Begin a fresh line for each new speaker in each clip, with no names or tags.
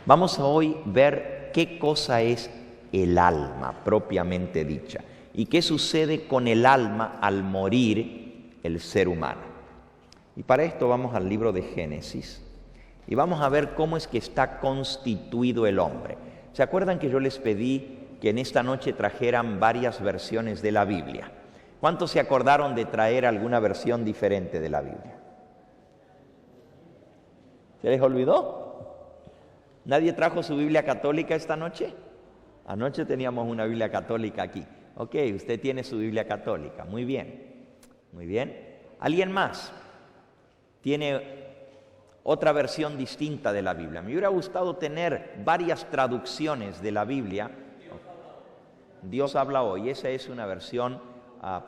Vamos a hoy ver qué cosa es el alma propiamente dicha y qué sucede con el alma al morir el ser humano. Y para esto vamos al libro de Génesis y vamos a ver cómo es que está constituido el hombre. ¿Se acuerdan que yo les pedí que en esta noche trajeran varias versiones de la Biblia? ¿Cuántos se acordaron de traer alguna versión diferente de la Biblia? ¿Se les olvidó? ¿Nadie trajo su Biblia católica esta noche? Anoche teníamos una Biblia católica aquí. Ok, usted tiene su Biblia católica. Muy bien. Muy bien. ¿Alguien más tiene otra versión distinta de la Biblia? Me hubiera gustado tener varias traducciones de la Biblia. Dios habla hoy. Esa es una versión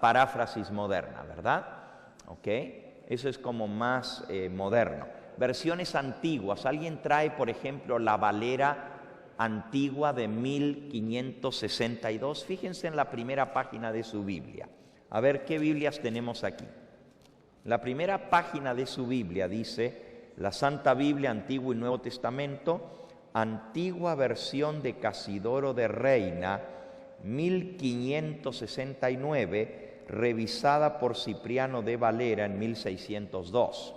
paráfrasis moderna, ¿verdad? Ok. Eso es como más moderno. Versiones antiguas. ¿Alguien trae, por ejemplo, la Valera antigua de 1562? Fíjense en la primera página de su Biblia. A ver qué Biblias tenemos aquí. La primera página de su Biblia dice la Santa Biblia, Antiguo y Nuevo Testamento, antigua versión de Casidoro de Reina, 1569, revisada por Cipriano de Valera en 1602.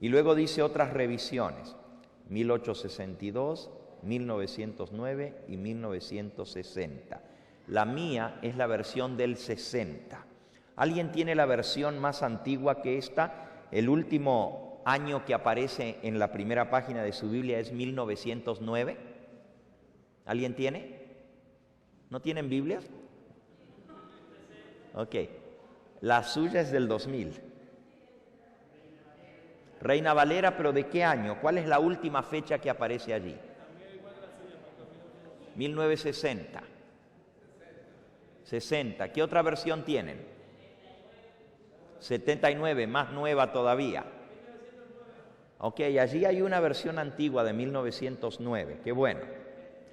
Y luego dice otras revisiones, 1862, 1909 y 1960. La mía es la versión del 60. ¿Alguien tiene la versión más antigua que esta? El último año que aparece en la primera página de su Biblia es 1909. ¿Alguien tiene? ¿No tienen Biblias? Ok. La suya es del 2000. Reina Valera, ¿pero de qué año? ¿Cuál es la última fecha que aparece allí? 1960. 60. ¿Qué otra versión tienen? 79, más nueva todavía. Ok, allí hay una versión antigua de 1909. Qué bueno.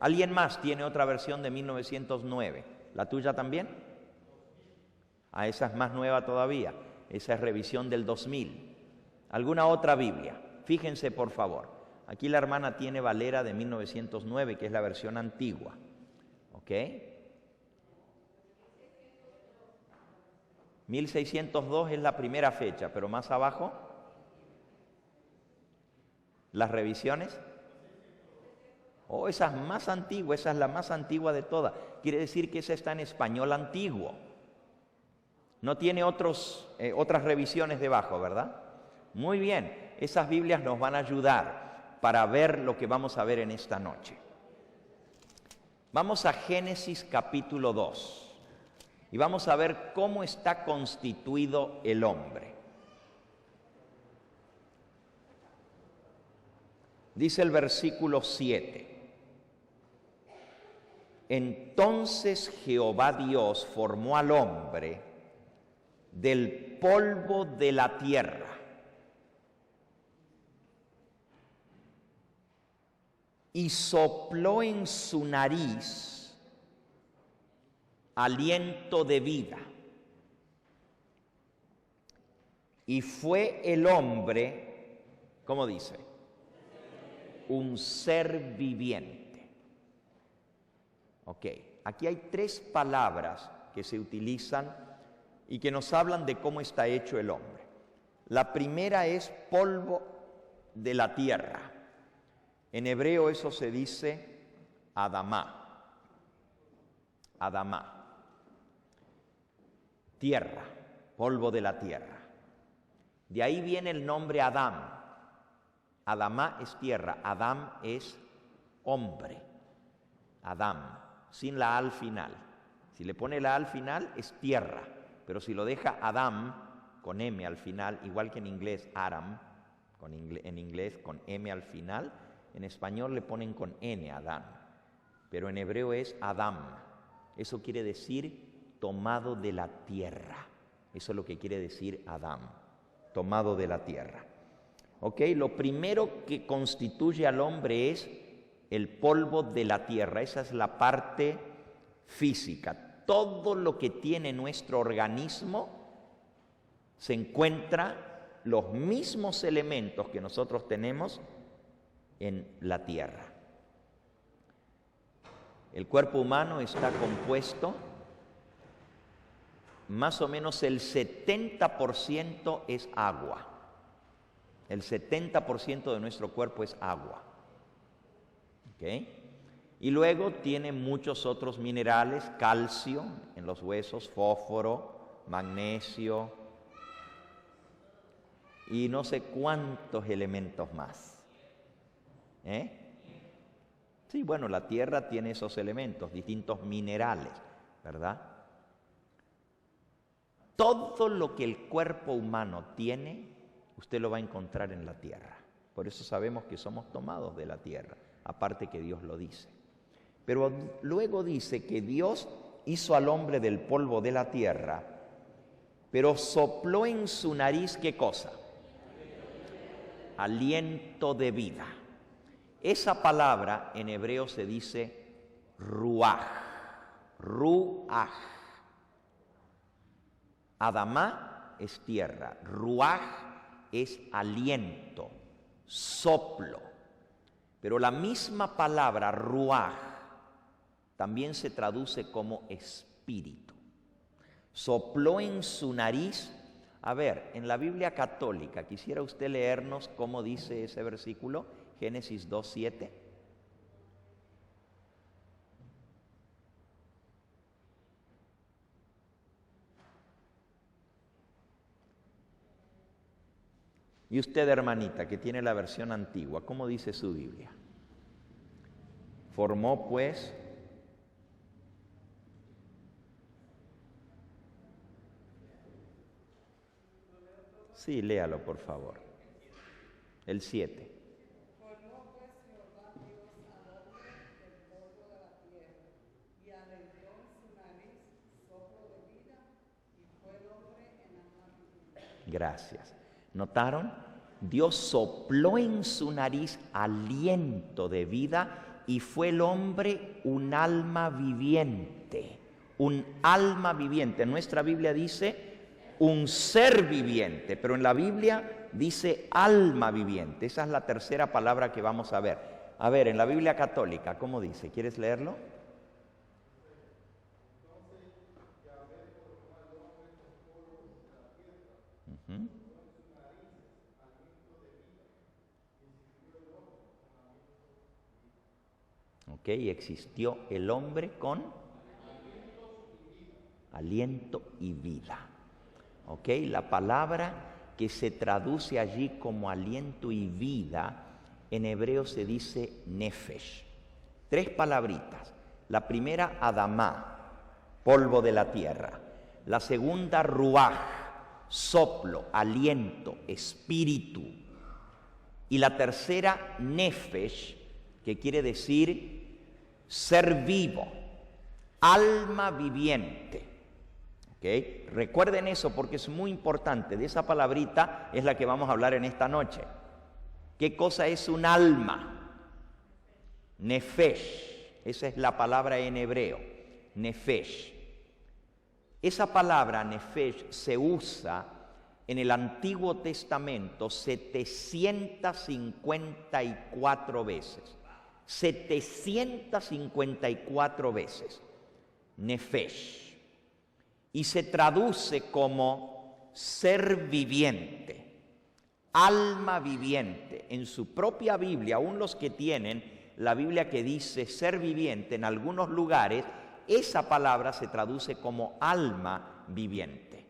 ¿Alguien más tiene otra versión de 1909? ¿La tuya también? Esa es más nueva todavía. Esa es revisión del 2000. ¿Alguna otra Biblia? Fíjense, por favor. Aquí la hermana tiene Valera de 1909, que es la versión antigua. ¿Ok? 1602 es la primera fecha, pero más abajo, las revisiones. Oh, esa es más antigua, esa es la más antigua de todas. Quiere decir que esa está en español antiguo. No tiene otras revisiones debajo, ¿verdad? Muy bien, esas Biblias nos van a ayudar para ver lo que vamos a ver en esta noche. Vamos a Génesis capítulo 2 y vamos a ver cómo está constituido el hombre. Dice el versículo 7. Entonces Jehová Dios formó al hombre del polvo de la tierra y sopló en su nariz aliento de vida. Y fue el hombre, ¿cómo dice? Un ser viviente. Ok, aquí hay tres palabras que se utilizan y que nos hablan de cómo está hecho el hombre. La primera es polvo de la tierra. En hebreo eso se dice Adamá. Adamá. Tierra, polvo de la tierra. De ahí viene el nombre Adán. Adamá es tierra, Adam es hombre. Adam, sin la A al final. Si le pone la A al final es tierra, pero si lo deja Adam con M al final, igual que en inglés Aram, en inglés con M al final, en español le ponen con N, Adán, pero en hebreo es Adam. Eso quiere decir tomado de la tierra. Eso es lo que quiere decir Adam, tomado de la tierra. Ok, lo primero que constituye al hombre es el polvo de la tierra. Esa es la parte física. Todo lo que tiene nuestro organismo se encuentra los mismos elementos que nosotros tenemos en la tierra. El cuerpo humano está compuesto, más o menos el 70% es agua. El 70% de nuestro cuerpo es agua. ¿Ok? Y luego tiene muchos otros minerales, calcio en los huesos, fósforo, magnesio y no sé cuántos elementos más. Sí, bueno, la tierra tiene esos elementos, distintos minerales, ¿verdad? Todo lo que el cuerpo humano tiene, usted lo va a encontrar en la tierra. Por eso sabemos que somos tomados de la tierra, aparte que Dios lo dice. Pero luego dice que Dios hizo al hombre del polvo de la tierra, pero sopló en su nariz, ¿qué cosa? Aliento de vida. Esa palabra en hebreo se dice ruaj, ruaj. Adamá es tierra, ruaj es aliento, soplo. Pero la misma palabra ruaj también se traduce como espíritu. Sopló en su nariz. A ver, en la Biblia católica, quisiera usted leernos cómo dice ese versículo, Génesis 2:7. Y usted, hermanita, que tiene la versión antigua, ¿cómo dice su Biblia? Formó pues sí, léalo por favor. El 7.
Formó pues Jehová Dios al hombre del polvo de la tierra, y alentó en su nariz soplo de vida, y fue el hombre en alma viviente.
Gracias. ¿Notaron? Dios sopló en su nariz aliento de vida y fue el hombre un alma viviente. Un alma viviente. En nuestra Biblia dice un ser viviente, pero en la Biblia dice alma viviente. Esa es la tercera palabra que vamos a ver. A ver, en la Biblia católica, ¿cómo dice? ¿Quieres leerlo? Ok, existió el hombre con aliento y vida. Ok, la palabra que se traduce allí como aliento y vida, en hebreo se dice nefesh. 3 palabritas. La primera, adamá, polvo de la tierra. La segunda, ruaj, soplo, aliento, espíritu. Y la tercera, nefesh, que quiere decir ser vivo, alma viviente. ¿Okay? Recuerden eso porque es muy importante. De esa palabrita es la que vamos a hablar en esta noche. ¿Qué cosa es un alma? Nefesh. Esa es la palabra en hebreo. Nefesh. Esa palabra nefesh se usa en el Antiguo Testamento 754 veces. 754 veces. Nefesh. Y se traduce como ser viviente, alma viviente. En su propia Biblia, aún los que tienen la Biblia que dice ser viviente, en algunos lugares, esa palabra se traduce como alma viviente.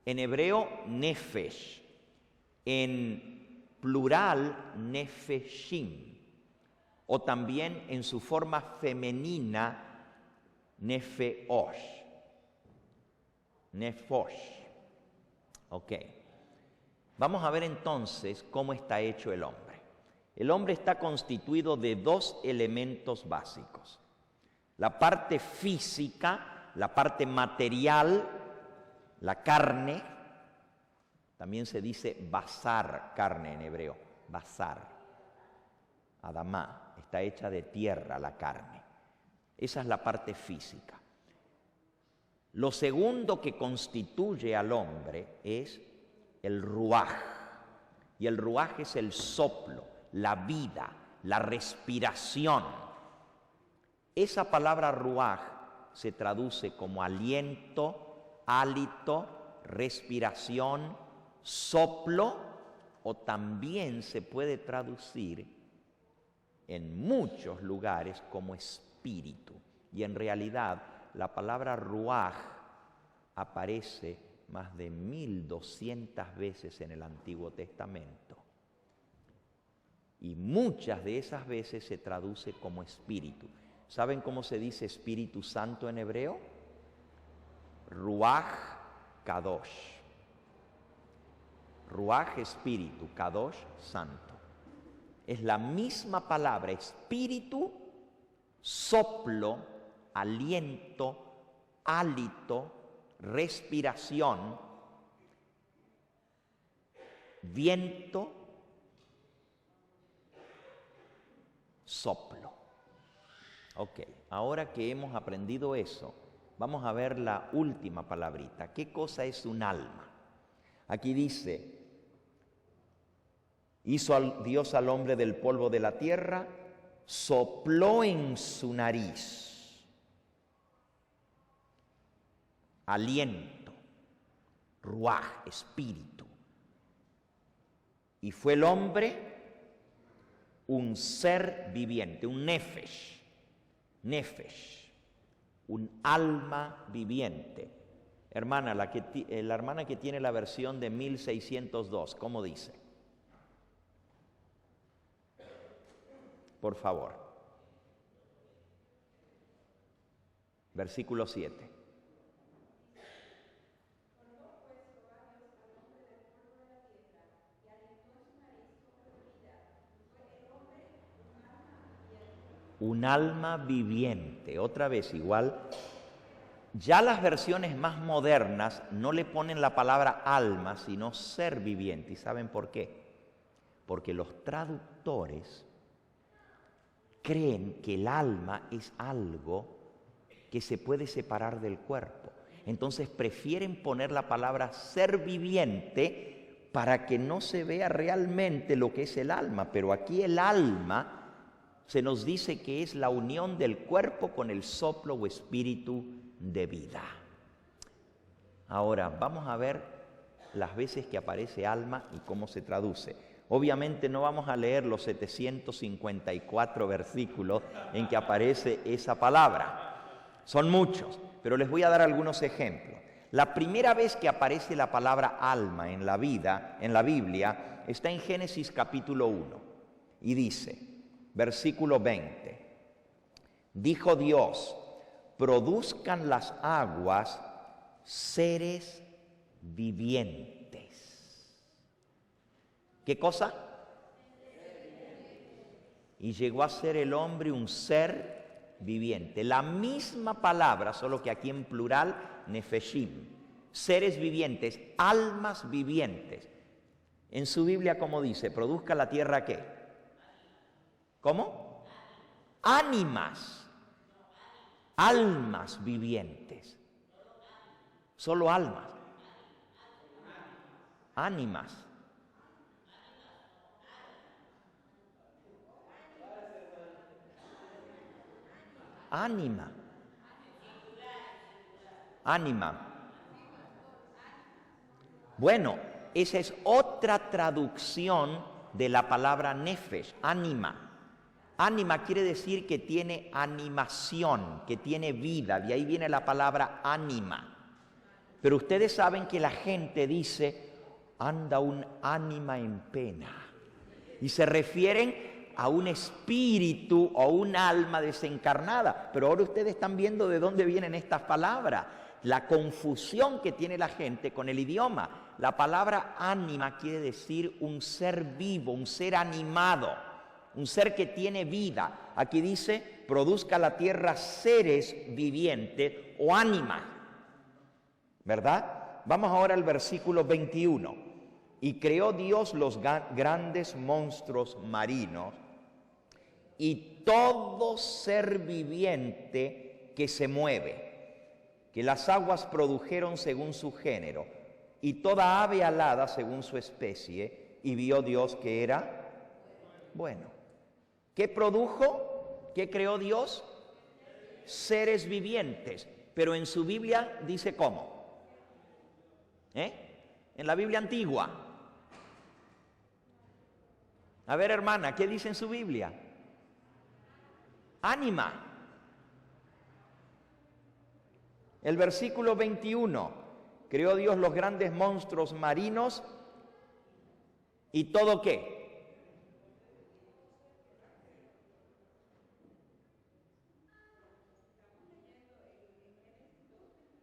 En hebreo, nefesh. En plural, nefeshim. O también en su forma femenina, nefeosh. Nefosh. Ok. Vamos a ver entonces cómo está hecho el hombre. El hombre está constituido de 2 elementos básicos. La parte física, la parte material, la carne. También se dice basar, carne en hebreo. Basar. Adamá. Está hecha de tierra la carne. Esa es la parte física. Lo segundo que constituye al hombre es el ruaj. Y el ruaj es el soplo, la vida, la respiración. Esa palabra ruaj se traduce como aliento, hálito, respiración, soplo, o también se puede traducir en muchos lugares como espíritu. Y en realidad la palabra ruaj aparece más de 1200 veces en el Antiguo Testamento. Y muchas de esas veces se traduce como espíritu. ¿Saben cómo se dice Espíritu Santo en hebreo? Ruaj Kadosh. Ruaj, espíritu, Kadosh, santo. Es la misma palabra, espíritu, soplo, aliento, hálito, respiración, viento, soplo. Ok, ahora que hemos aprendido eso, vamos a ver la última palabrita. ¿Qué cosa es un alma? Aquí dice, hizo Dios al hombre del polvo de la tierra, sopló en su nariz aliento, ruaj, espíritu. Y fue el hombre un ser viviente, un nefesh, un alma viviente. Hermana, la hermana que tiene la versión de 1602, ¿cómo dice? Por favor. Versículo 7. Un alma viviente, otra vez igual. Ya las versiones más modernas no le ponen la palabra alma, sino ser viviente. ¿Y saben por qué? Porque los traductores creen que el alma es algo que se puede separar del cuerpo. Entonces prefieren poner la palabra ser viviente para que no se vea realmente lo que es el alma. Pero aquí el alma se nos dice que es la unión del cuerpo con el soplo o espíritu de vida. Ahora vamos a ver las veces que aparece alma y cómo se traduce. Obviamente no vamos a leer los 754 versículos en que aparece esa palabra. Son muchos, pero les voy a dar algunos ejemplos. La primera vez que aparece la palabra alma en la Biblia, está en Génesis capítulo 1 y dice, versículo 20, dijo Dios, produzcan las aguas seres vivientes. ¿Qué cosa? Y llegó a ser el hombre un ser viviente. La misma palabra, solo que aquí en plural, nefeshim. Seres vivientes, almas vivientes. En su Biblia, ¿cómo dice? ¿Produzca la tierra qué? ¿Cómo? Ánimas. Almas vivientes. Solo almas. Ánimas. Ánima. Ánima. Bueno, esa es otra traducción de la palabra nefesh, ánima. Ánima quiere decir que tiene animación, que tiene vida, de ahí viene la palabra ánima. Pero ustedes saben que la gente dice, anda un ánima en pena. Y se refieren a un espíritu o un alma desencarnada. Pero ahora ustedes están viendo de dónde vienen estas palabras. La confusión que tiene la gente con el idioma. La palabra ánima quiere decir un ser vivo, un ser animado, un ser que tiene vida. Aquí dice, produzca la tierra seres vivientes o ánimas. ¿Verdad? Vamos ahora al versículo 21. Y creó Dios los grandes monstruos marinos y todo ser viviente que se mueve, que las aguas produjeron según su género, y toda ave alada según su especie, y vio Dios que era bueno. ¿Qué produjo? ¿Qué creó Dios? Seres vivientes. Pero en su Biblia dice ¿cómo? En la Biblia antigua. A ver, hermana, ¿qué dice en su Biblia? Ánima. El versículo 21. Creó Dios los grandes monstruos marinos y todo ¿qué?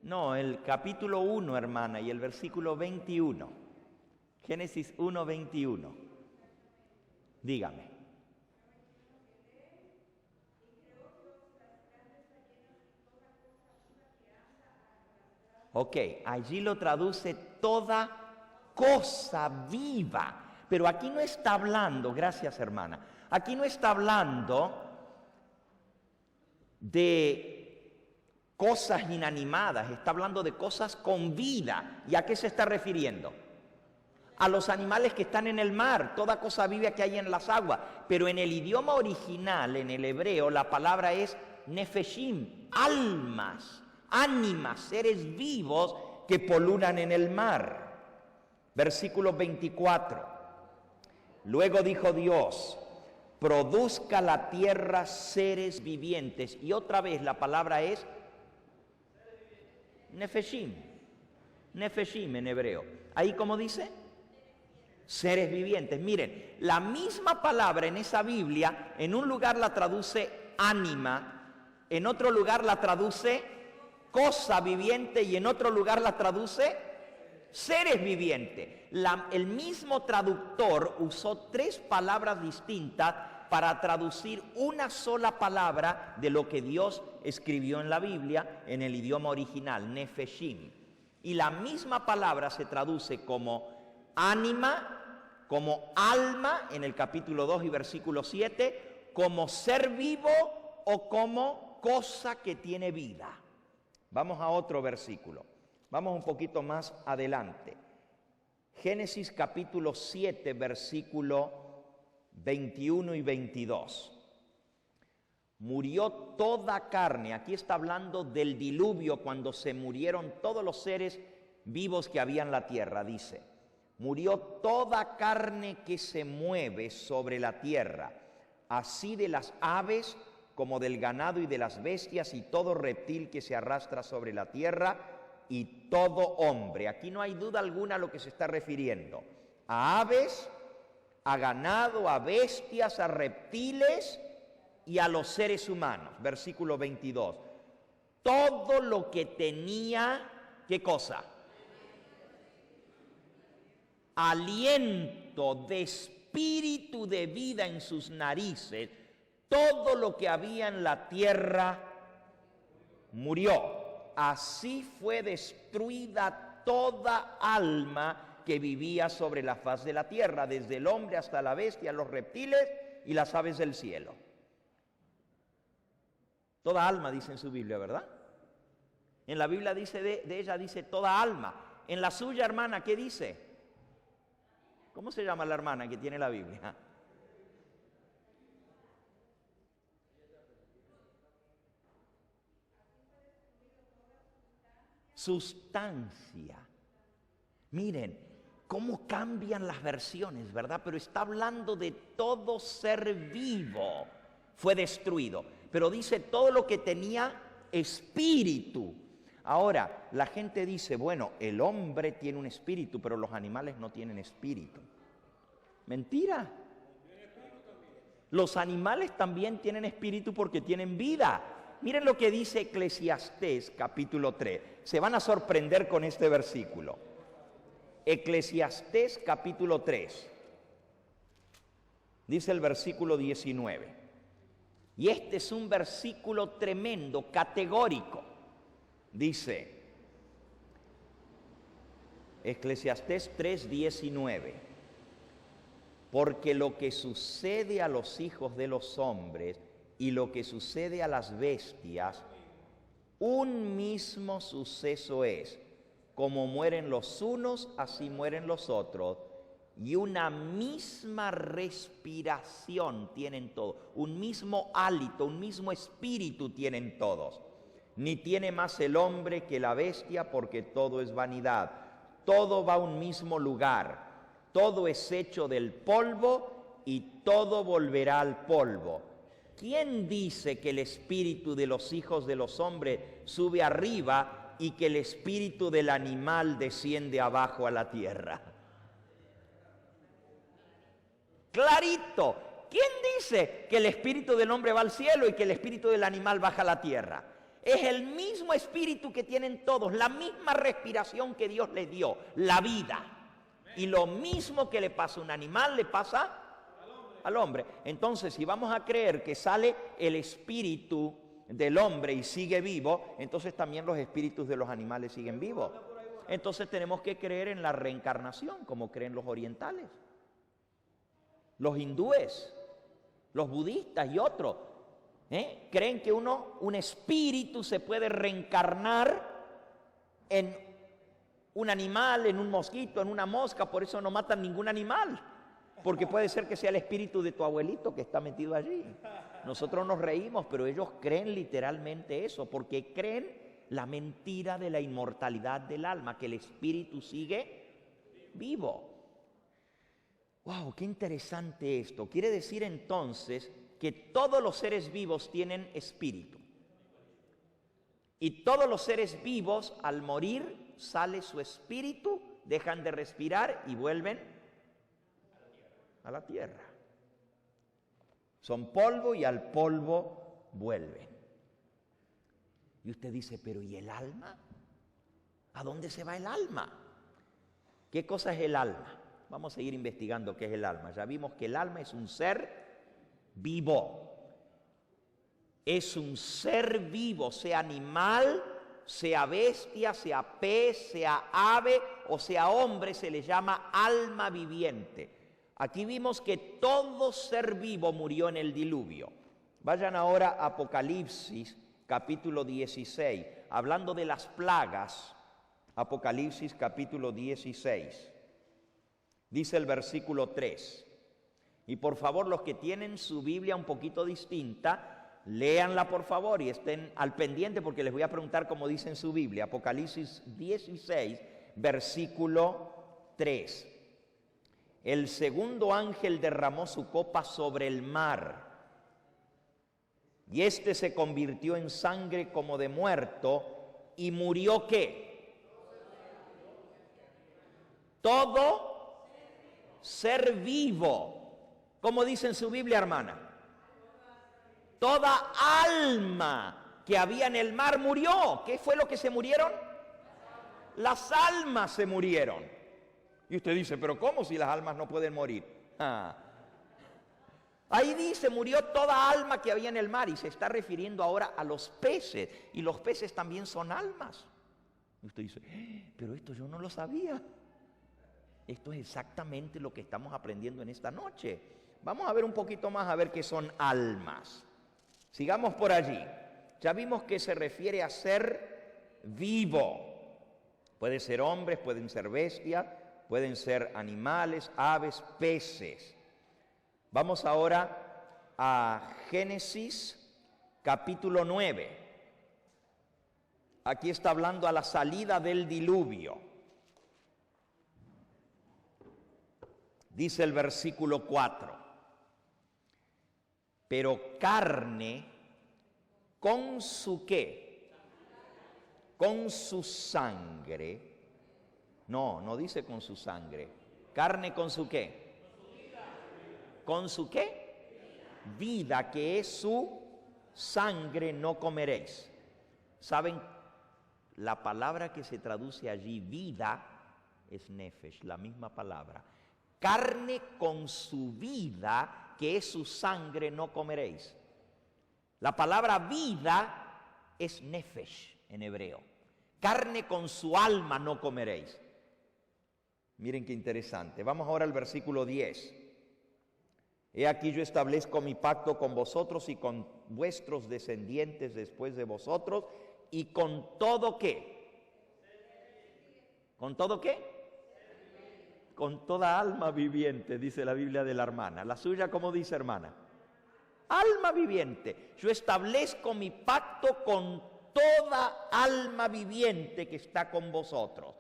No, el capítulo 1, hermana, y el versículo 21. Génesis 1, 21. Dígame. Ok, allí lo traduce toda cosa viva. Pero aquí no está hablando, gracias hermana, aquí no está hablando de cosas inanimadas, está hablando de cosas con vida. ¿Y a qué se está refiriendo? A los animales que están en el mar, toda cosa viva que hay en las aguas. Pero en el idioma original, en el hebreo, la palabra es nefeshim, almas, ánimas, seres vivos que polulan en el mar. Versículo 24. Luego dijo Dios, produzca la tierra seres vivientes. Y otra vez la palabra es nefeshim, nefeshim en hebreo. Ahí como dice, seres vivientes. Miren, la misma palabra en esa Biblia, en un lugar la traduce ánima, en otro lugar la traduce cosa viviente y en otro lugar la traduce seres vivientes. El mismo traductor usó 3 palabras distintas para traducir una sola palabra de lo que Dios escribió en la Biblia en el idioma original, nefeshim. Y la misma palabra se traduce como ánima, como alma en el capítulo 2 y versículo 7, como ser vivo o como cosa que tiene vida. Vamos a otro versículo. Vamos un poquito más adelante. Génesis capítulo 7, versículo 21 y 22. Murió toda carne. Aquí está hablando del diluvio, cuando se murieron todos los seres vivos que había en la tierra. Dice, murió toda carne que se mueve sobre la tierra, así de las aves como del ganado y de las bestias y todo reptil que se arrastra sobre la tierra y todo hombre. Aquí no hay duda alguna a lo que se está refiriendo. A aves, a ganado, a bestias, a reptiles y a los seres humanos. Versículo 22. Todo lo que tenía, ¿qué cosa? Aliento de espíritu de vida en sus narices. Todo lo que había en la tierra murió. Así fue destruida toda alma que vivía sobre la faz de la tierra, desde el hombre hasta la bestia, los reptiles y las aves del cielo. Toda alma dice en su Biblia, ¿verdad? En la Biblia dice de ella, dice toda alma. En la suya, hermana, ¿qué dice? ¿Cómo se llama la hermana que tiene la Biblia? Sustancia. Miren cómo cambian las versiones, ¿verdad? Pero está hablando de todo ser vivo fue destruido. Pero dice todo lo que tenía espíritu. Ahora, la gente dice, bueno, el hombre tiene un espíritu, pero los animales no tienen espíritu. Mentira. Los animales también tienen espíritu porque tienen vida. Miren lo que dice Eclesiastés capítulo 3. Se van a sorprender con este versículo. Eclesiastés capítulo 3. Dice el versículo 19. Y este es un versículo tremendo, categórico. Dice, Eclesiastés 3:19. Porque lo que sucede a los hijos de los hombres y lo que sucede a las bestias, un mismo suceso es. Como mueren los unos, así mueren los otros, y una misma respiración tienen todos, un mismo hálito, un mismo espíritu tienen todos. Ni tiene más el hombre que la bestia, porque todo es vanidad. Todo va a un mismo lugar, todo es hecho del polvo y todo volverá al polvo. ¿Quién dice que el espíritu de los hijos de los hombres sube arriba y que el espíritu del animal desciende abajo a la tierra? Clarito. ¿Quién dice que el espíritu del hombre va al cielo y que el espíritu del animal baja a la tierra? Es el mismo espíritu que tienen todos, la misma respiración que Dios les dio, la vida. Y lo mismo que le pasa a un animal, le pasa al hombre. Entonces, si vamos a creer que sale el espíritu del hombre y sigue vivo, entonces también los espíritus de los animales siguen vivos. Entonces tenemos que creer en la reencarnación, como creen los orientales, los hindúes, los budistas y otros. Creen que un espíritu se puede reencarnar en un animal, en un mosquito, en una mosca, por eso no matan ningún animal, porque puede ser que sea el espíritu de tu abuelito que está metido allí. Nosotros nos reímos, pero ellos creen literalmente eso, porque creen la mentira de la inmortalidad del alma, que el espíritu sigue vivo. ¡Wow! ¡Qué interesante esto! Quiere decir entonces que todos los seres vivos tienen espíritu. Y todos los seres vivos, al morir, sale su espíritu, dejan de respirar y vuelven a la tierra. Son polvo y al polvo vuelven. Y usted dice, pero ¿y el alma? ¿A dónde se va el alma? ¿Qué cosa es el alma? Vamos a seguir investigando qué es el alma. Ya vimos que el alma es un ser vivo. Es un ser vivo, sea animal, sea bestia, sea pez, sea ave o sea hombre, se le llama alma viviente. Aquí vimos que todo ser vivo murió en el diluvio. Vayan ahora a Apocalipsis, capítulo 16, hablando de las plagas. Apocalipsis, capítulo 16. Dice el versículo 3. Y por favor, los que tienen su Biblia un poquito distinta, léanla por favor y estén al pendiente porque les voy a preguntar cómo dice en su Biblia. Apocalipsis 16, versículo 3. El segundo ángel derramó su copa sobre el mar, y éste se convirtió en sangre como de muerto, y murió ¿qué? Todo ser vivo. ¿Cómo dice en su Biblia, hermana? Toda alma que había en el mar murió. ¿Qué fue lo que se murieron? Las almas se murieron. Y usted dice, ¿pero cómo si las almas no pueden morir? Ahí dice, murió toda alma que había en el mar, y se está refiriendo ahora a los peces, y los peces también son almas. Y usted dice, pero esto yo no lo sabía. Esto es exactamente lo que estamos aprendiendo en esta noche. Vamos a ver un poquito más a ver qué son almas. Sigamos por allí. Ya vimos que se refiere a ser vivo. Puede ser hombres, pueden ser bestias, pueden ser animales, aves, peces. Vamos ahora a Génesis capítulo 9. Aquí está hablando a la salida del diluvio. Dice el versículo 4. Pero carne con su ¿qué? Con su sangre. No dice con su sangre. Carne con su ¿qué? ¿Con su qué? Vida, que es su sangre, no comeréis. ¿Saben? La palabra que se traduce allí, vida, es nefesh, la misma palabra. Carne con su vida, que es su sangre, no comeréis. La palabra vida es nefesh en hebreo. Carne con su alma no comeréis. Miren qué interesante. Vamos ahora al versículo 10. He aquí yo establezco mi pacto con vosotros y con vuestros descendientes después de vosotros, y con todo ¿qué? ¿Con todo qué? con toda alma viviente, dice la Biblia de la hermana. La suya, ¿cómo dice, hermana? Alma viviente. Yo establezco mi pacto con toda alma viviente que está con vosotros.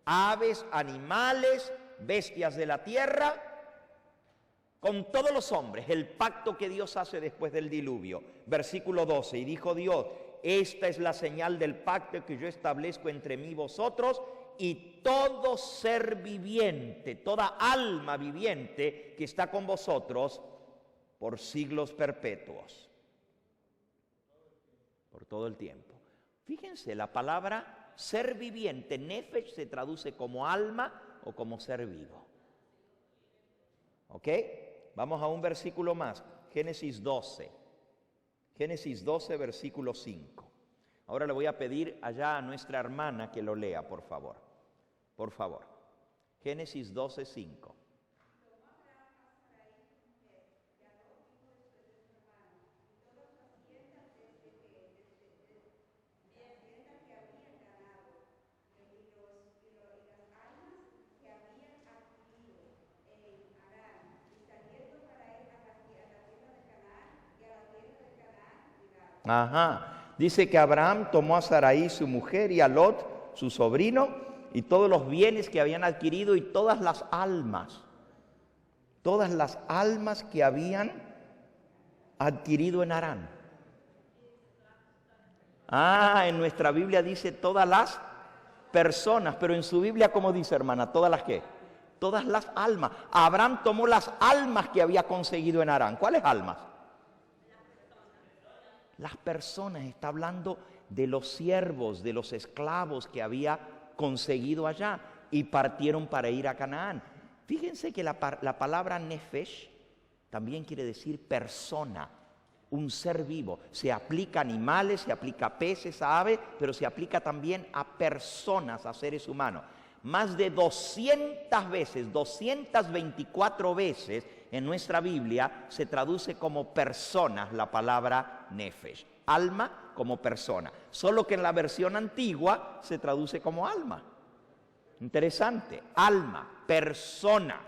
Aves, animales, bestias de la tierra, con todos los hombres, el pacto que Dios hace después del diluvio. Versículo 12, y dijo Dios, esta es la señal del pacto que yo establezco entre mí y vosotros y todo ser viviente, toda alma viviente que está con vosotros por siglos perpetuos, por todo el tiempo. Fíjense, la palabra ser viviente, nefesh, se traduce como alma o como ser vivo. ¿Ok? Vamos a un versículo más, Génesis 12. Génesis 12, versículo 5. Ahora le voy a pedir allá a nuestra hermana que lo lea, por favor. Por favor. Génesis 12, 5. Ajá. Dice que Abraham tomó a Sarai su mujer y a Lot su sobrino y todos los bienes que habían adquirido y todas las almas que habían adquirido en Harán. En nuestra Biblia dice todas las personas, pero en su Biblia, ¿cómo dice, hermana? ¿Todas las qué? Todas las almas. Abraham tomó las almas que había conseguido en Harán. ¿Cuáles almas? Las personas, está hablando de los siervos, de los esclavos que había conseguido allá y partieron para ir a Canaán. Fíjense que la palabra nefesh también quiere decir persona, un ser vivo. Se aplica a animales, se aplica a peces, a aves, pero se aplica también a personas, a seres humanos. Más de 200 veces, 224 veces en nuestra Biblia se traduce como personas la palabra nefesh, alma como persona. Solo que en la versión antigua se traduce como alma. Interesante, alma, persona.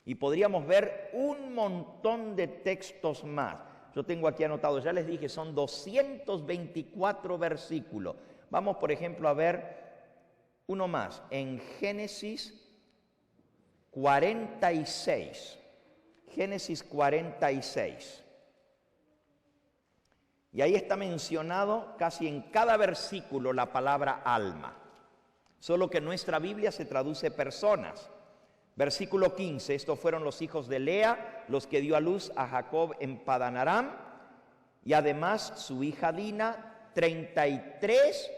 Y podríamos ver un montón de textos más. Yo tengo aquí anotado, ya les dije, son 224 versículos. Vamos, por ejemplo, a ver uno más, en Génesis 46. Génesis 46. Y ahí está mencionado casi en cada versículo la palabra alma. Solo que en nuestra Biblia se traduce personas. Versículo 15, estos fueron los hijos de Lea, los que dio a luz a Jacob en Padan Aram, y además su hija Dina, 33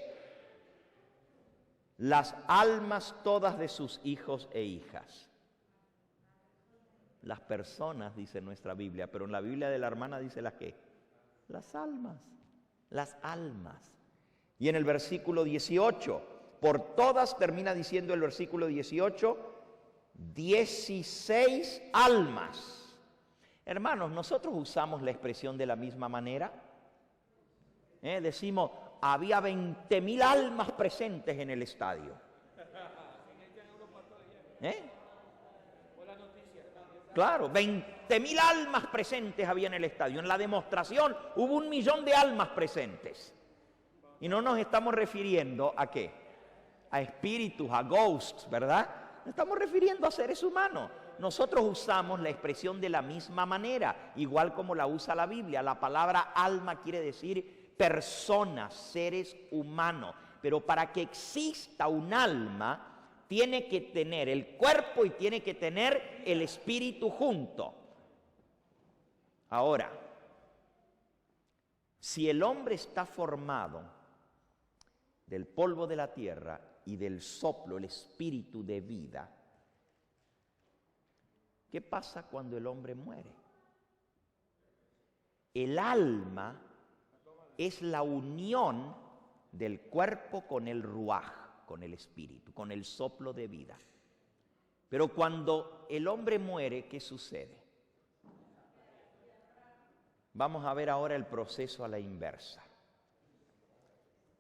las almas todas de sus hijos e hijas. Las personas, dice nuestra Biblia, pero en la Biblia de la hermana dice las qué. Las almas, las almas. Y en el versículo 18, por todas, termina diciendo el versículo 18, 16 almas. Hermanos, nosotros usamos la expresión de la misma manera. Decimos, había 20.000 almas presentes en el estadio. Claro, 20.000 almas presentes había en el estadio. En la demostración hubo 1.000.000 de almas presentes. Y no nos estamos refiriendo a ¿qué? A espíritus, a ghosts, ¿verdad? Nos estamos refiriendo a seres humanos. Nosotros usamos la expresión de la misma manera, igual como la usa la Biblia. La palabra alma quiere decir personas, seres humanos. Pero para que exista un alma, tiene que tener el cuerpo y tiene que tener el espíritu junto. Ahora, si el hombre está formado del polvo de la tierra y del soplo, el espíritu de vida, ¿qué pasa cuando el hombre muere? El alma es la unión del cuerpo con el ruaj, con el espíritu, con el soplo de vida. Pero cuando el hombre muere, ¿qué sucede? Vamos a ver ahora el proceso a la inversa.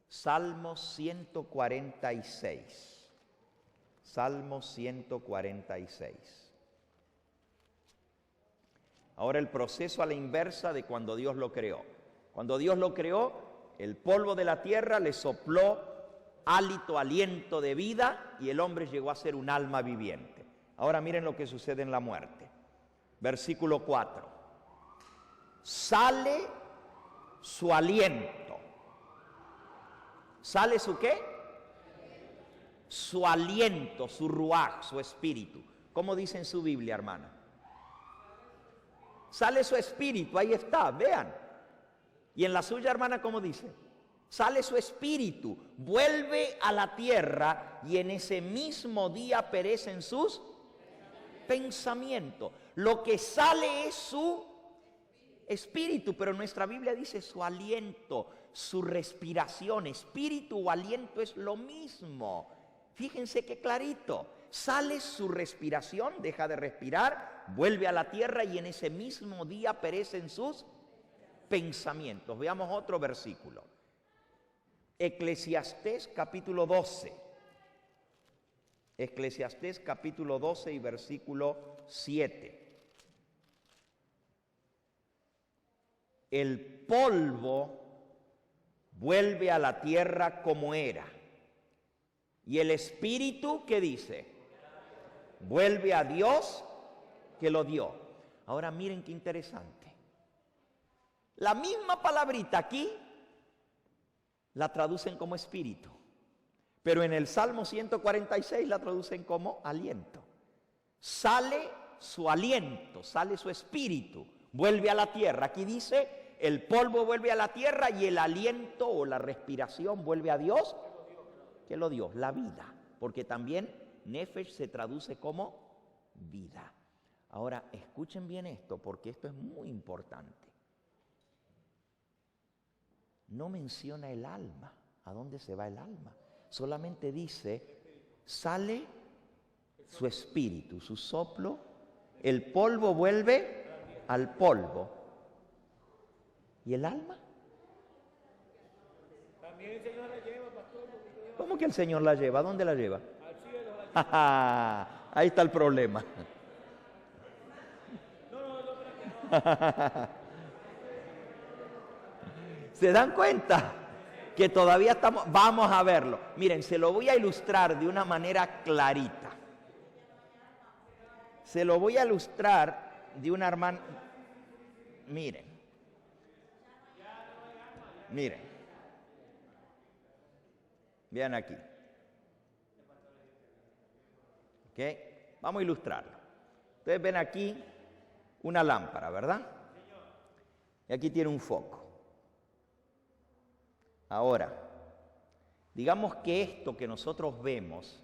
Salmo 146. Salmo 146. Ahora el proceso a la inversa de cuando Dios lo creó. Cuando Dios lo creó, el polvo de la tierra le sopló hálito, aliento de vida y el hombre llegó a ser un alma viviente. Ahora miren lo que sucede en la muerte. Versículo 4. Sale su aliento. ¿Sale su qué? Su aliento, su ruaj, su espíritu. ¿Cómo dice en su Biblia, hermana? Sale su espíritu, ahí está, vean. Y en la suya, hermana, ¿cómo dice? Sale su espíritu, vuelve a la tierra y en ese mismo día perecen sus pensamientos. Lo que sale es su espíritu, pero nuestra Biblia dice su aliento, su respiración. Espíritu o aliento es lo mismo. Fíjense qué clarito. Sale su respiración, deja de respirar, vuelve a la tierra y en ese mismo día perecen sus pensamientos. Veamos otro versículo. Eclesiastés capítulo 12. Eclesiastés capítulo 12 y versículo 7. El polvo vuelve a la tierra como era. Y el espíritu, ¿qué dice? Vuelve a Dios que lo dio. Ahora miren qué interesante. La misma palabrita aquí la traducen como espíritu, pero en el Salmo 146 la traducen como aliento. Sale su aliento, sale su espíritu, vuelve a la tierra. Aquí dice, el polvo vuelve a la tierra y el aliento o la respiración vuelve a Dios que lo dio, la vida, porque también nefesh se traduce como vida. Ahora, escuchen bien esto, porque esto es muy importante. No menciona el alma. ¿A dónde se va el alma? Solamente dice, sale su espíritu, su soplo, el polvo vuelve al polvo. ¿Y el alma?
También el Señor la lleva, pastor.
¿Cómo que el Señor la lleva? ¿A dónde la lleva?
Al cielo la lleva.
Ahí está el problema. ¿Se dan cuenta? Que todavía estamos, vamos a verlo. Miren, se lo voy a ilustrar de una manera clarita. Se lo voy a ilustrar de una hermana. Miren. Miren. Vean aquí. ¿Ok? Vamos a ilustrarlo. Ustedes ven aquí una lámpara, ¿verdad? Y aquí tiene un foco. Ahora, digamos que esto que nosotros vemos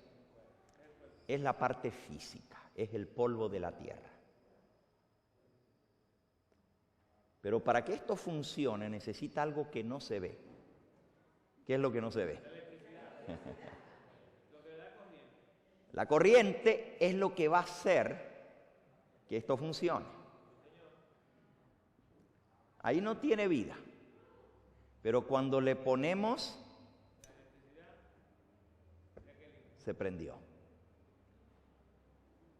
es la parte física, es el polvo de la tierra. Pero para que esto funcione necesita algo que no se ve. ¿Qué es lo que no se ve? La corriente es lo que va a hacer que esto funcione. Ahí no tiene vida. Pero cuando le ponemos, se prendió.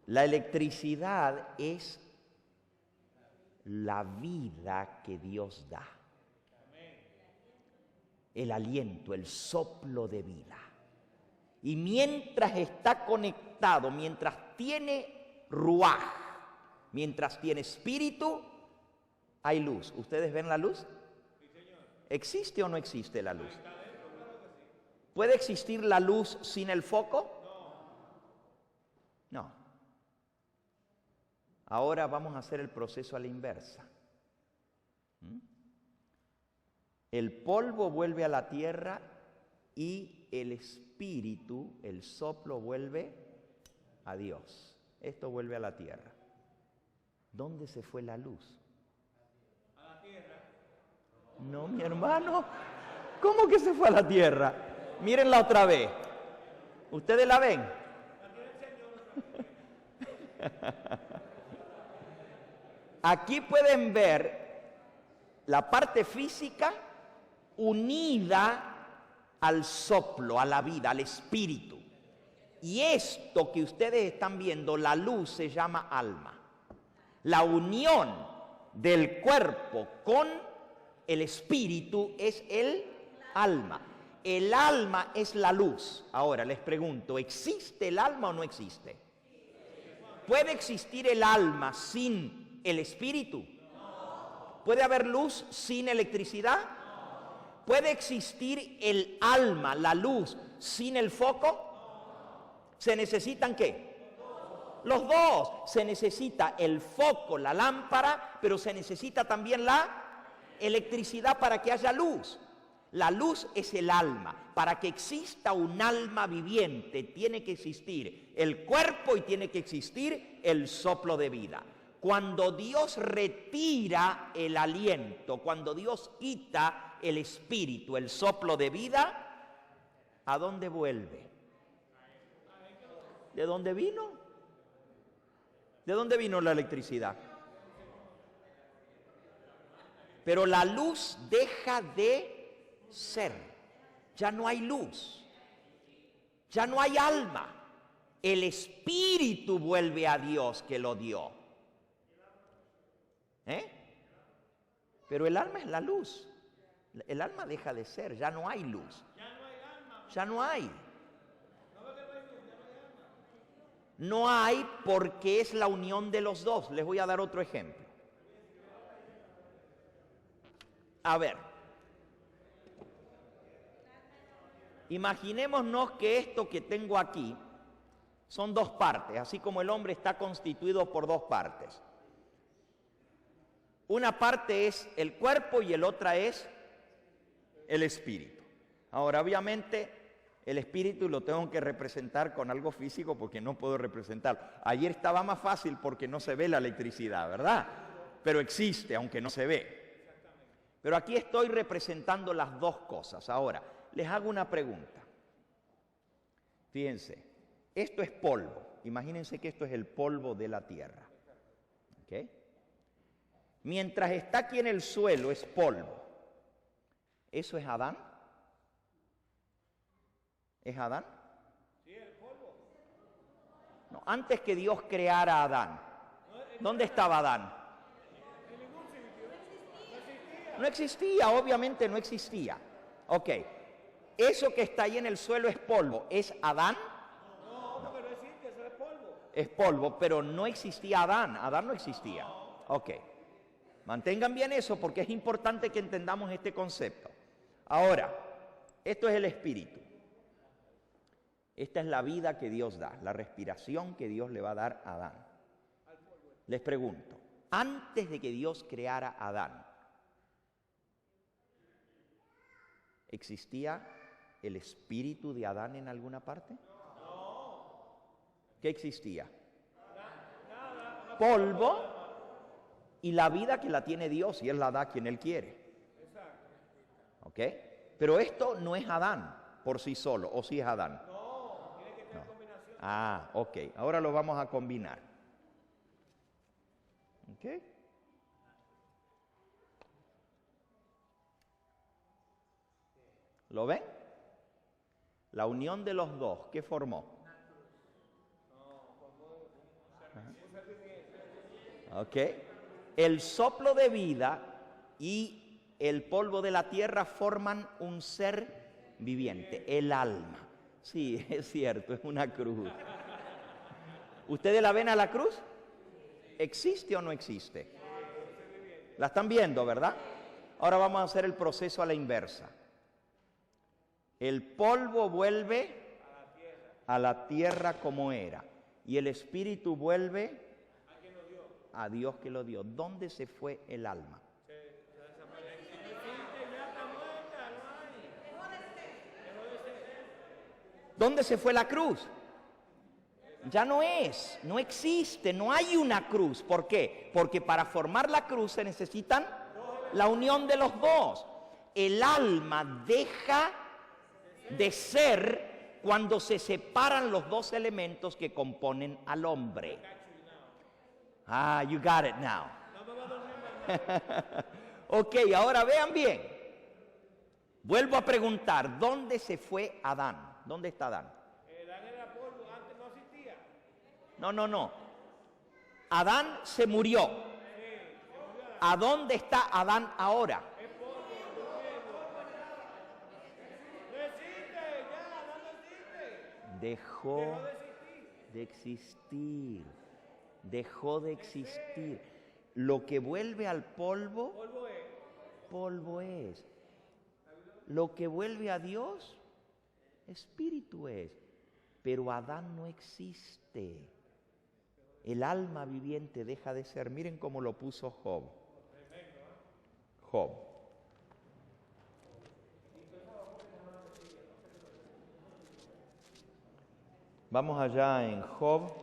La electricidad es la vida que Dios da. El aliento, el soplo de vida. Y mientras está conectado, mientras tiene ruaj, mientras tiene espíritu, hay luz. ¿Ustedes ven la luz? ¿Existe o no existe la luz? ¿Puede existir la luz sin el foco? No. Ahora vamos a hacer el proceso a la inversa. El polvo vuelve a la tierra y el espíritu, el soplo, vuelve a Dios. Esto vuelve a la tierra. ¿Dónde se fue la luz? No, mi hermano. ¿Cómo que se fue a la tierra? Mírenla otra vez. ¿Ustedes la ven? Aquí pueden ver la parte física unida al soplo, a la vida, al espíritu. Y esto que ustedes están viendo, la luz, se llama alma. La unión del cuerpo con el espíritu es el alma. El alma es la luz. Ahora les pregunto, ¿existe el alma o no existe? ¿Puede existir el alma sin el espíritu? ¿Puede haber luz sin electricidad? ¿Puede existir el alma, la luz, sin el foco? ¿Se necesitan qué? Los dos. Se necesita el foco, la lámpara, pero se necesita también la electricidad para que haya luz. La luz es el alma. Para que exista un alma viviente tiene que existir el cuerpo y tiene que existir el soplo de vida. Cuando Dios retira el aliento, cuando Dios quita el espíritu, el soplo de vida, ¿a dónde vuelve? ¿De dónde vino? ¿De dónde vino la electricidad? Pero la luz deja de ser. Ya no hay luz. Ya no hay alma. El espíritu vuelve a Dios que lo dio. Pero el alma es la luz. El alma deja de ser. Ya no hay luz. Ya no hay. No hay porque es la unión de los dos. Les voy a dar otro ejemplo. A ver. Imaginémonos que esto que tengo aquí son dos partes, así como el hombre está constituido por dos partes. Una parte es el cuerpo y el otra es el espíritu. Ahora, obviamente, el espíritu lo tengo que representar con algo físico porque no puedo representarlo. Ayer estaba más fácil porque no se ve la electricidad, ¿verdad? Pero existe, aunque no se ve. Pero aquí estoy representando las dos cosas. Ahora, les hago una pregunta. Fíjense, esto es polvo. Imagínense que esto es el polvo de la tierra. ¿Ok? Mientras está aquí en el suelo es polvo. ¿Eso es Adán? ¿Es Adán?
Sí, el polvo.
No, antes que Dios creara a Adán, ¿dónde estaba Adán?
En ningún sitio. No existía.
No existía, obviamente no existía. Ok, eso que está ahí en el suelo es polvo. ¿Es Adán?
No, porque no existe, eso es polvo.
Es polvo, pero no existía Adán. Adán no existía. Ok, mantengan bien eso porque es importante que entendamos este concepto. Ahora, esto es el espíritu. Esta es la vida que Dios da, la respiración que Dios le va a dar a Adán. Les pregunto, antes de que Dios creara a Adán, ¿existía el espíritu de Adán en alguna parte? ¿Qué existía? Polvo y la vida que la tiene Dios y Él la da a quien Él quiere. ¿Ok? Pero esto no es Adán por sí solo, ¿o sí es Adán?
No, tiene que tener combinación.
Ah, ok. Ahora lo vamos a combinar. ¿Ok? ¿Lo ven? La unión de los dos, ¿qué formó? Ok. El soplo de vida y el polvo de la tierra forman un ser viviente, el alma. Sí, es cierto, es una cruz. ¿Ustedes la ven a la cruz? ¿Existe o no existe? La están viendo, ¿verdad? Ahora vamos a hacer el proceso a la inversa. El polvo vuelve a la tierra como era y el espíritu vuelve a Dios que lo dio. ¿Dónde se fue el alma? ¿Dónde se fue la cruz? Ya no es, no existe, no hay una cruz. ¿Por qué? Porque para formar la cruz se necesitan la unión de los dos. El alma deja de ser cuando se separan los dos elementos que componen al hombre. Ah, you got it now. Ok, ahora vean bien. Vuelvo a preguntar, ¿dónde se fue Adán? ¿Dónde está Adán?
Adán era polvo
No. Adán se murió. ¿A dónde está Adán ahora?
No existe, ya, no existe.
Dejó de existir. Dejó de existir. Lo que vuelve al polvo, polvo es. Lo que vuelve a Dios, espíritu es. Pero Adán no existe. El alma viviente deja de ser. Miren cómo lo puso Job. Job. Vamos allá en Job,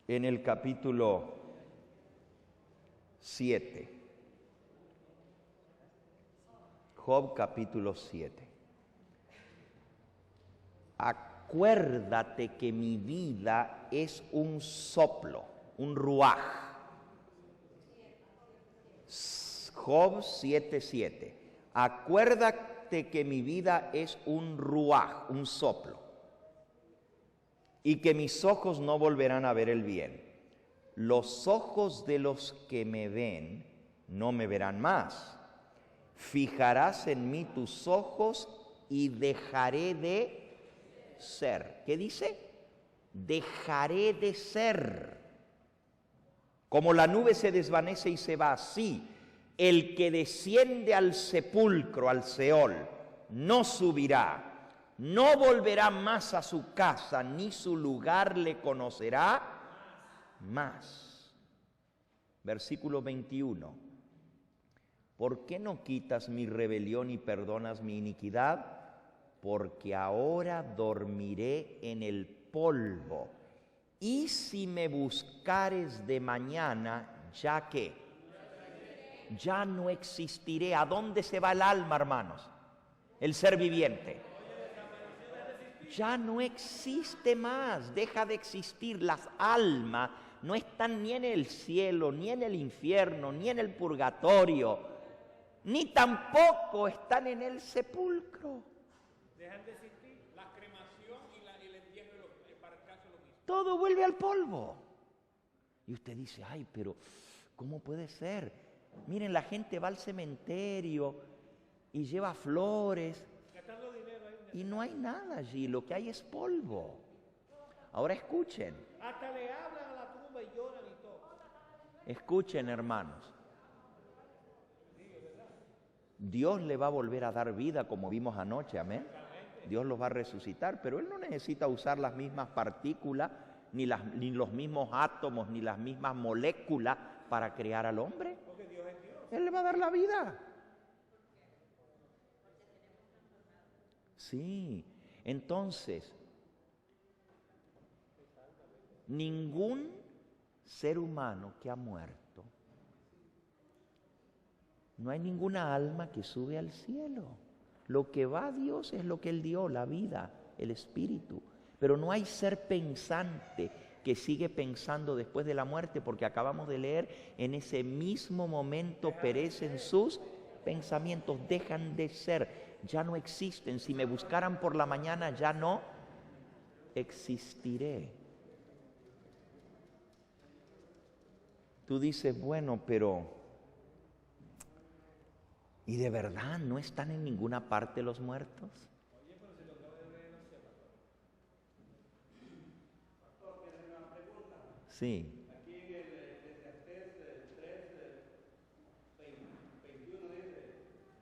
en el capítulo 7. Job capítulo 7. Acuérdate que mi vida es un soplo, un ruaj. Job 7:7. Acuérdate que mi vida es un ruaj, un soplo, y que mis ojos no volverán a ver el bien. Los ojos de los que me ven no me verán más. Fijarás en mí tus ojos y dejaré de ser. ¿Qué dice? Dejaré de ser. Como la nube se desvanece y se va, así el que desciende al sepulcro, al Seol, no subirá, no volverá más a su casa, ni su lugar le conocerá más. Versículo 21. ¿Por qué no quitas mi rebelión y perdonas mi iniquidad? Porque ahora dormiré en el polvo. Y si me buscares de mañana, ¿ya qué? Ya no existiré. ¿A dónde se va el alma, hermanos? El ser viviente. Ya no existe más, deja de existir. Las almas no están ni en el cielo, ni en el infierno, ni en el purgatorio, ni tampoco están en el sepulcro.
Dejan de existir. La cremación y el entierro para el caso lo mismo.
Todo vuelve al polvo. Y usted dice, ay, pero ¿cómo puede ser? Miren, la gente va al cementerio y lleva flores
Gastando dinero ahí.
y no hay nada allí, lo que hay es polvo. Ahora escuchen,
Hasta le hablan a la tumba y lloran y todo.
escuchen, hermanos. Dios le va a volver a dar vida como vimos anoche, amén. Dios los va a resucitar, pero Él no necesita usar las mismas partículas, ni los mismos átomos, ni las mismas moléculas para crear al hombre. Él le va a dar la vida. Sí, entonces, ningún ser humano que ha muerto, no hay ninguna alma que sube al cielo. Lo que va a Dios es lo que Él dio, la vida, el espíritu. Pero no hay ser pensante que sigue pensando después de la muerte, porque acabamos de leer, en ese mismo momento perecen sus pensamientos, dejan de ser, ya no existen. Si me buscaran por la mañana, ya no existiré. Tú dices, bueno, pero ¿y de verdad no están en ninguna parte los muertos? Sí.
Aquí en el Eclesiastés 3:21 dice,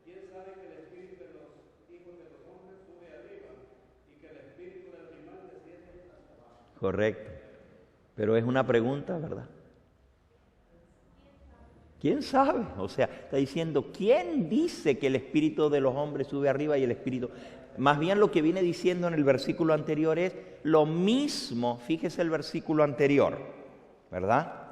¿quién sabe que el espíritu de los hijos de los hombres sube arriba y que el espíritu del animal desciende hasta abajo?
Correcto. Pero es una pregunta, ¿verdad? ¿Quién sabe? O sea, está diciendo, ¿quién dice que el espíritu de los hombres sube arriba y el espíritu? Más bien lo que viene diciendo en el versículo anterior es lo mismo, fíjese el versículo anterior, ¿verdad?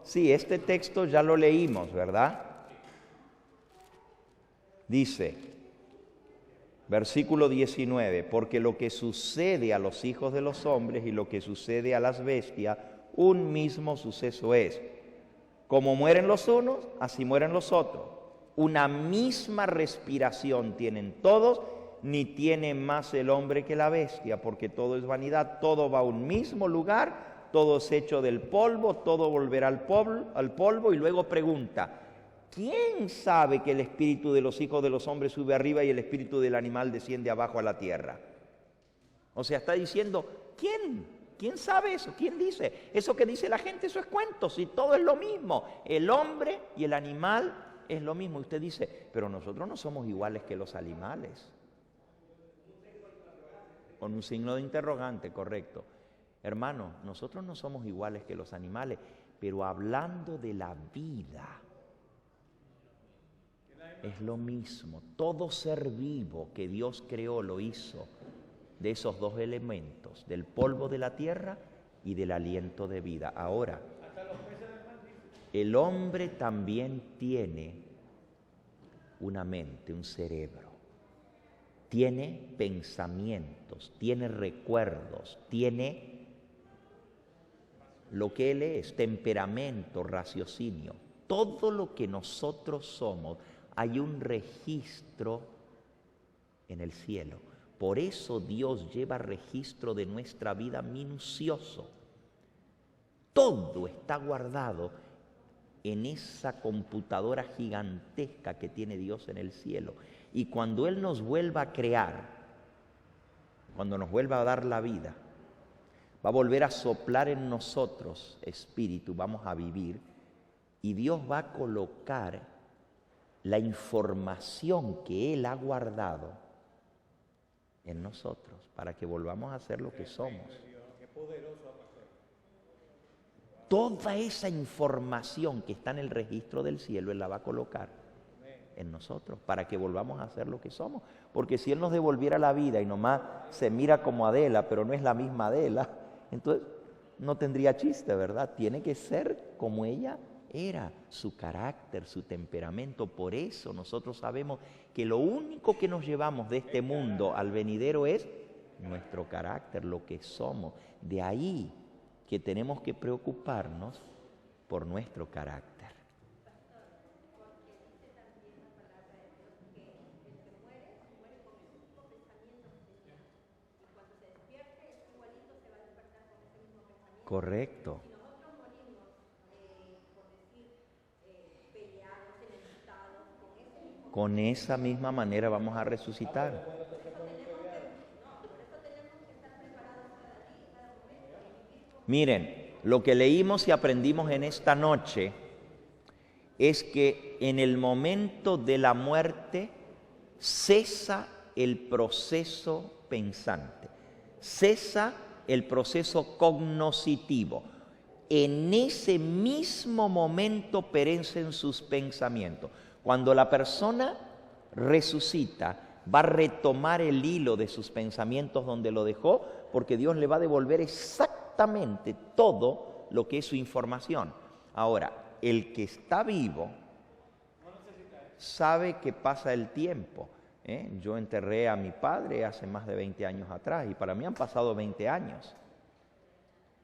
Sí, este texto ya lo leímos, ¿verdad? Dice, versículo 19, porque lo que sucede a los hijos de los hombres y lo que sucede a las bestias, un mismo suceso es. Como mueren los unos, así mueren los otros. una misma respiración tienen todos, ni tiene más el hombre que la bestia, porque todo es vanidad, todo va a un mismo lugar, todo es hecho del polvo, todo volverá al polvo, y luego pregunta, ¿quién sabe que el espíritu de los hijos de los hombres sube arriba y el espíritu del animal desciende abajo a la tierra? O sea, está diciendo, ¿quién? ¿Quién sabe eso? ¿Quién dice? Eso que dice la gente, eso es cuento, si todo es lo mismo. El hombre y el animal es lo mismo. Usted dice, pero nosotros no somos iguales que los animales. Con un signo de interrogante, correcto. Hermano, nosotros no somos iguales que los animales, pero hablando de la vida, es lo mismo. Todo ser vivo que Dios creó lo hizo de esos dos elementos, del polvo de la tierra y del aliento de vida. Ahora, el hombre también tiene una mente, un cerebro, tiene pensamientos, tiene recuerdos, tiene lo que él es, temperamento, raciocinio. Todo lo que nosotros somos, hay un registro en el cielo. Por eso Dios lleva registro de nuestra vida minucioso. Todo está guardado en esa computadora gigantesca que tiene Dios en el cielo. Y cuando Él nos vuelva a crear, cuando nos vuelva a dar la vida, va a volver a soplar en nosotros espíritu, vamos a vivir, y Dios va a colocar la información que Él ha guardado en nosotros, para que volvamos a ser lo que somos. Toda esa información que está en el registro del cielo, Él la va a colocar en nosotros, para que volvamos a ser lo que somos. Porque si Él nos devolviera la vida y nomás se mira como Adela, pero no es la misma Adela, entonces no tendría chiste, ¿verdad? Tiene que ser como ella era, su carácter, su temperamento. Por eso nosotros sabemos que lo único que nos llevamos de este mundo al venidero es nuestro carácter, lo que somos. De ahí que tenemos que preocuparnos por nuestro carácter. Correcto. Con esa misma manera vamos a resucitar. Miren, lo que leímos y aprendimos en esta noche es que en el momento de la muerte cesa el proceso pensante, cesa el proceso cognoscitivo. En ese mismo momento perecen sus pensamientos. Cuando la persona resucita, va a retomar el hilo de sus pensamientos donde lo dejó, porque Dios le va a devolver exactamente todo lo que es su información. Ahora, el que está vivo sabe que pasa el tiempo. Yo enterré a mi padre hace más de 20 años atrás y para mí han pasado 20 años.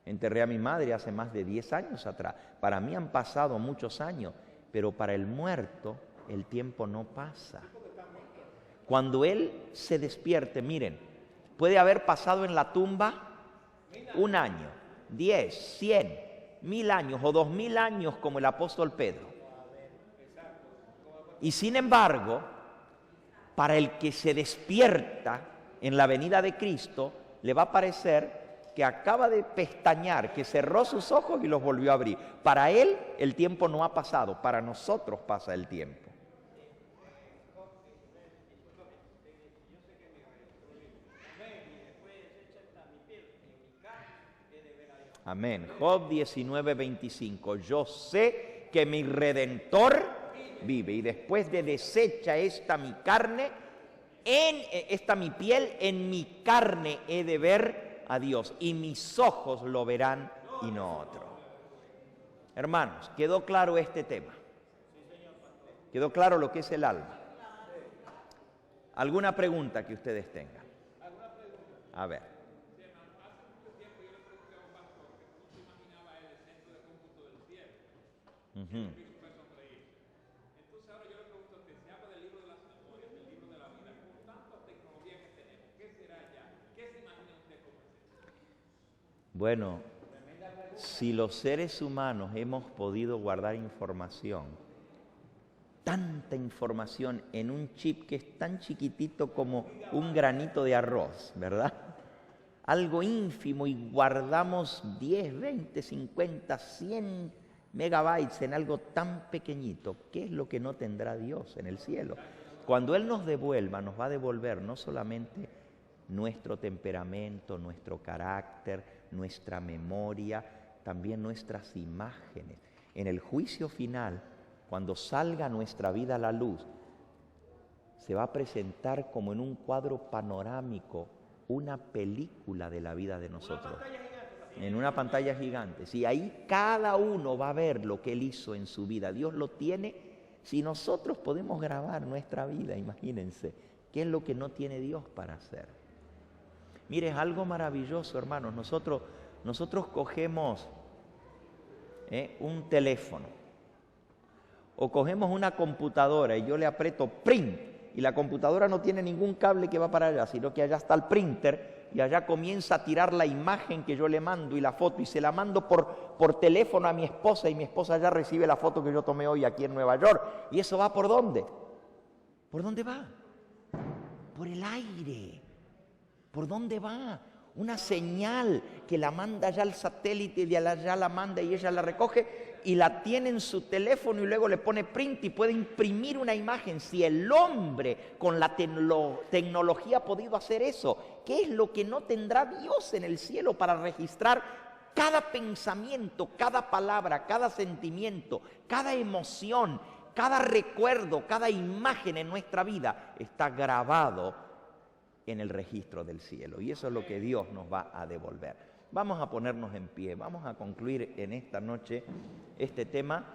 Enterré a mi madre hace más de 10 años atrás. Para mí han pasado muchos años, pero para el muerto el tiempo no pasa. Cuando él se despierte, miren, puede haber pasado en la tumba 1 año, 10, 100, 1000 años o 2000 años como el apóstol Pedro. Y sin embargo, para el que se despierta en la venida de Cristo, le va a parecer que acaba de pestañear, que cerró sus ojos y los volvió a abrir. Para él el tiempo no ha pasado, para nosotros pasa el tiempo. Amén. Job 19:25. Yo sé que mi Redentor vive y después de deshecha esta mi carne, esta mi piel, en mi carne he de ver a Dios y mis ojos lo verán y no otro. Hermanos, ¿quedó claro este tema? ¿Quedó claro lo que es el alma? ¿Alguna pregunta que ustedes tengan? A ver. Uh-huh.
Entonces ahora yo le pregunto a
Bueno, si los seres humanos hemos podido guardar información, tanta información en un chip que es tan chiquitito como un granito de arroz, ¿verdad? Algo ínfimo, y guardamos 10, 20, 50, 100 megabytes en algo tan pequeñito. ¿Qué es lo que no tendrá Dios en el cielo? Cuando Él nos devuelva, nos va a devolver no solamente nuestro temperamento, nuestro carácter, nuestra memoria, también nuestras imágenes. En el juicio final, cuando salga nuestra vida a la luz, se va a presentar como en un cuadro panorámico una película de la vida de nosotros. En una pantalla gigante. Si ahí cada uno va a ver lo que Él hizo en su vida. Dios lo tiene. Si nosotros podemos grabar nuestra vida, imagínense, ¿qué es lo que no tiene Dios para hacer? Mire, es algo maravilloso, hermanos. Nosotros cogemos un teléfono o cogemos una computadora y yo le aprieto print y la computadora no tiene ningún cable que va para allá, sino que allá está el printer y allá comienza a tirar la imagen que yo le mando y la foto, y se la mando por teléfono a mi esposa, y mi esposa ya recibe la foto que yo tomé hoy aquí en Nueva York. ¿Y eso va por dónde? ¿Por dónde va? Por el aire. ¿Por dónde va? Una señal que la manda ya al satélite, y ya la manda y ella la recoge y la tiene en su teléfono y luego le pone print y puede imprimir una imagen. Si el hombre con la tecnología ha podido hacer eso, ¿qué es lo que no tendrá Dios en el cielo para registrar cada pensamiento, cada palabra, cada sentimiento, cada emoción, cada recuerdo, cada imagen en nuestra vida? Está grabado en el registro del cielo, y eso es lo que Dios nos va a devolver. Vamos a ponernos en pie, vamos a concluir en esta noche este tema